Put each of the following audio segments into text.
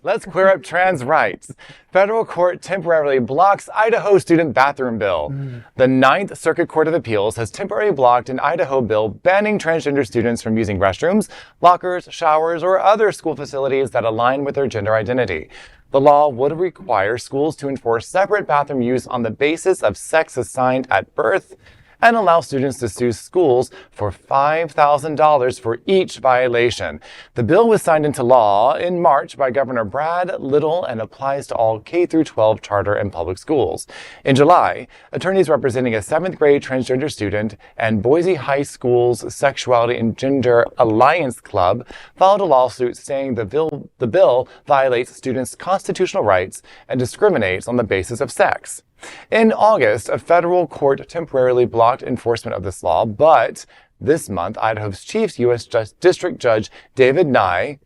Let's clear up trans rights. Federal court temporarily blocks Idaho student bathroom bill. The Ninth Circuit Court of Appeals has temporarily blocked an Idaho bill banning transgender students from using restrooms, lockers, showers, or other school facilities that align with their gender identity. The law would require schools to enforce separate bathroom use on the basis of sex assigned at birth and allow students to sue schools for $5,000 for each violation. The bill was signed into law in March by Governor Brad Little and applies to all K-12 charter and public schools. In July, attorneys representing a 7th grade transgender student and Boise High School's Sexuality and Gender Alliance Club filed a lawsuit saying the bill violates students' constitutional rights and discriminates on the basis of sex. In August, a federal court temporarily blocked enforcement of this law, but this month, Idaho's Chief U.S. District Judge David Nye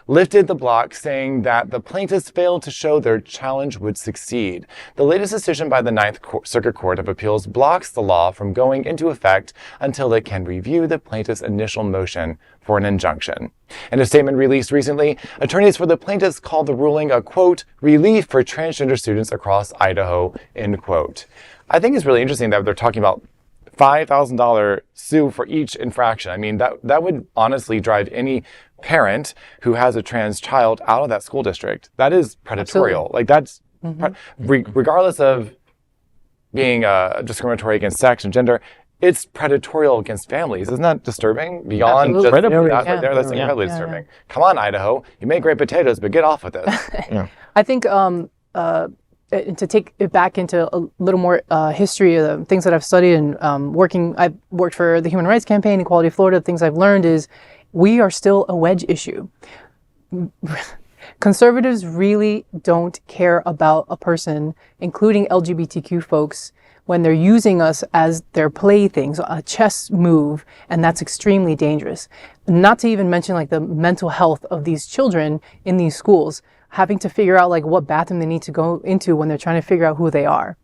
lifted the block, saying that the plaintiffs failed to show their challenge would succeed. The latest decision by the Ninth Circuit Court of Appeals blocks the law from going into effect until it can review the plaintiff's initial motion for an injunction. In a statement released recently, attorneys for the plaintiffs called the ruling a, quote, relief for transgender students across Idaho, end quote. I think it's really interesting that they're talking about $5,000 sue for each infraction. I mean, that would honestly drive any parent who has a trans child out of that school district. That is predatorial. Absolutely. Like that's, regardless of being discriminatory against sex and gender, it's predatorial against families. Isn't that disturbing? Beyond just that right there, that's incredibly disturbing. Come on, Idaho. You make great potatoes, but get off with it. I think to take it back into a little more history of the things that I've studied and I've worked for the Human Rights Campaign, Equality Florida. The things I've learned is we are still a wedge issue. Conservatives really don't care about a person, including LGBTQ folks, when they're using us as their playthings, a chess move, and that's extremely dangerous. Not to even mention like the mental health of these children in these schools, having to figure out like what bathroom they need to go into when they're trying to figure out who they are.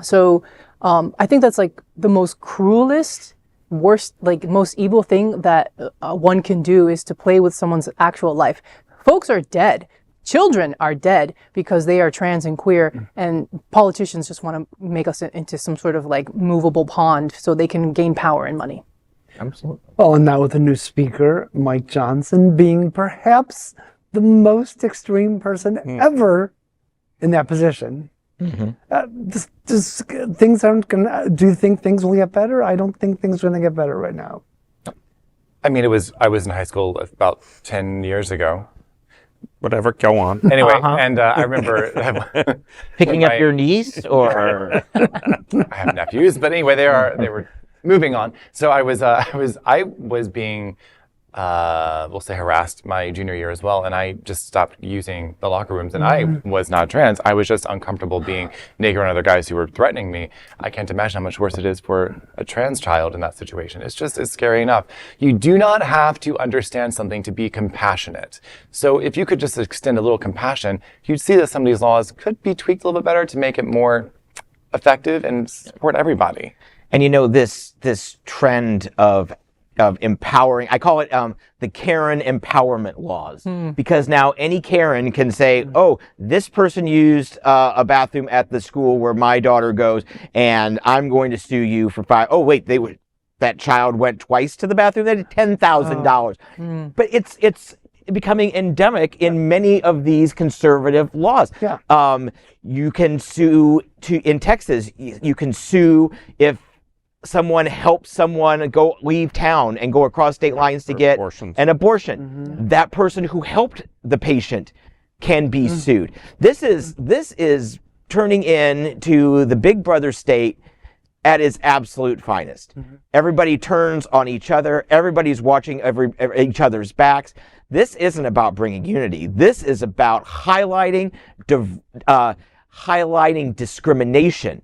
So I think that's like the most cruelest, worst, like most evil thing that one can do is to play with someone's actual life. Folks are dead. Children are dead because they are trans and queer, and politicians just want to make us into some sort of like movable pond so they can gain power and money. Absolutely. Well, and now with the new speaker, Mike Johnson, being perhaps the most extreme person ever in that position. Things aren't gonna. Do you think things will get better? I don't think things are gonna get better right now. I mean, I was in high school about 10 years ago. Whatever, go on. Anyway, and I remember picking up your niece, or I have nephews, but anyway, they were moving on. So I was being we'll say harassed my junior year as well, and I just stopped using the locker rooms. And I was not trans. I was just uncomfortable being naked around other guys who were threatening me. I can't imagine how much worse it is for a trans child in that situation. It's scary enough. You do not have to understand something to be compassionate. So if you could just extend a little compassion, you'd see that some of these laws could be tweaked a little bit better to make it more effective and support everybody. And you know, this trend of empowering, I call it the Karen empowerment laws, because now any Karen can say, oh, this person used a bathroom at the school where my daughter goes, and I'm going to sue you for oh wait, that child went twice to the bathroom, they did $10,000. But it's becoming endemic in many of these conservative laws. You can sue in Texas, you can sue if someone helps someone leave town and go across state lines to get an abortion. That person who helped the patient can be sued. This is turning into the Big Brother state at its absolute finest. Everybody turns on each other. Everybody's watching each other's backs. This isn't about bringing unity. This is about highlighting discrimination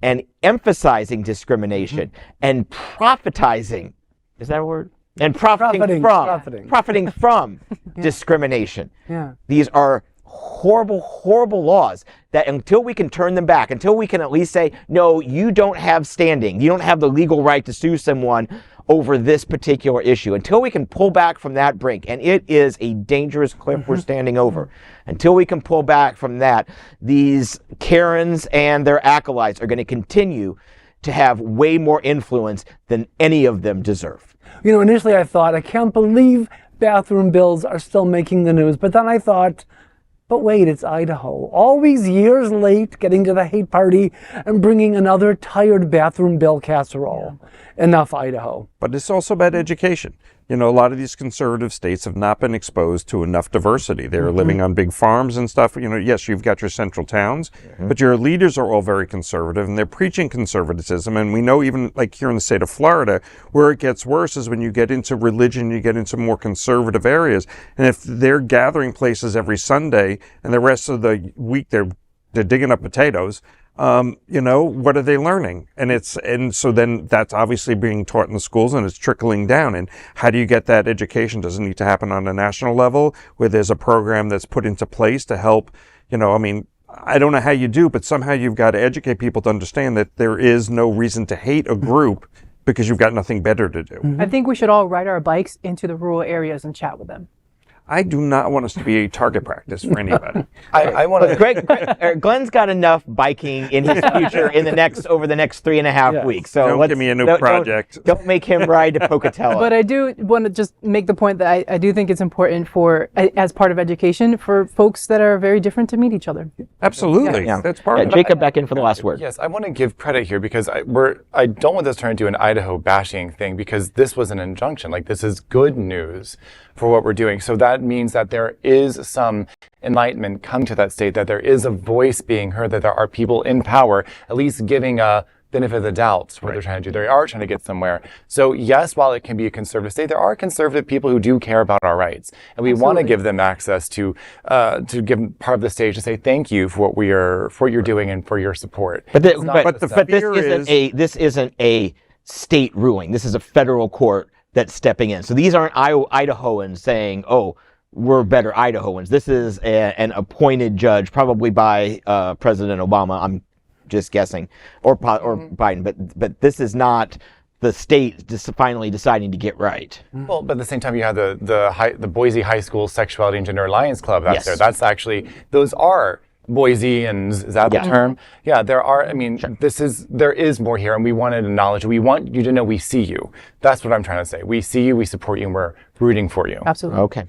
and emphasizing discrimination and profitizing, is that a word? And profiting from discrimination. These are horrible, horrible laws that until we can turn them back, until we can at least say, no, you don't have standing, you don't have the legal right to sue someone over this particular issue. Until we can pull back from that brink, and it is a dangerous cliff we're standing over. Until we can pull back from that, these Karens and their acolytes are going to continue to have way more influence than any of them deserve. You know, initially I thought, I can't believe bathroom bills are still making the news. But then I thought, but wait, it's Idaho. All these years late getting to the hate party and bringing another tired bathroom bill casserole. Enough, Idaho. But it's also about education. You know, a lot of these conservative states have not been exposed to enough diversity. They're living on big farms and stuff. You know, yes, you've got your central towns, but your leaders are all very conservative and they're preaching conservatism. And we know even like here in the state of Florida, where it gets worse is when you get into religion, you get into more conservative areas. And if they're gathering places every Sunday and the rest of the week they're digging up potatoes, you know, what are they learning? And so then that's obviously being taught in the schools and it's trickling down. And how do you get that education? Does it need to happen on a national level where there's a program that's put into place to help, you know, I mean, I don't know how you do, but somehow you've got to educate people to understand that there is no reason to hate a group because you've got nothing better to do. I think we should all ride our bikes into the rural areas and chat with them. I do not want us to be a target practice for anybody. I want to. Glenn's got enough biking in his future over the next 3.5 weeks. So Don't give me a new project. Don't make him ride to Pocatello. But I do want to just make the point that I do think it's important for, as part of education, for folks that are very different to meet each other. Absolutely. Yeah. That's part of it. Jacob, back in for the last word. Yes, I want to give credit here because I don't want this to turn into an Idaho bashing thing because this was an injunction. Like, this is good news for what we're doing. So that means that there is some enlightenment come to that state, that there is a voice being heard, that there are people in power, at least giving a benefit of the doubt what they're trying to do. They are trying to get somewhere. So yes, while it can be a conservative state, there are conservative people who do care about our rights. And we want to give them access to give them part of the stage to say thank you for what you're doing and for your support. But this this isn't a state ruling. This is a federal court that's stepping in. So these aren't Idahoans saying, oh, we're better Idahoans. This is an appointed judge, probably by President Obama, I'm just guessing, or Biden. But this is not the state just finally deciding to get right. Well, but at the same time, you have the Boise High School Sexuality and Gender Alliance Club that's there. That's actually, those are Boiseans, is that the term? Yeah, there are, I mean, there is more here, and we want to acknowledge, we want you to know we see you. That's what I'm trying to say. We see you, we support you, and we're rooting for you. Absolutely. Okay.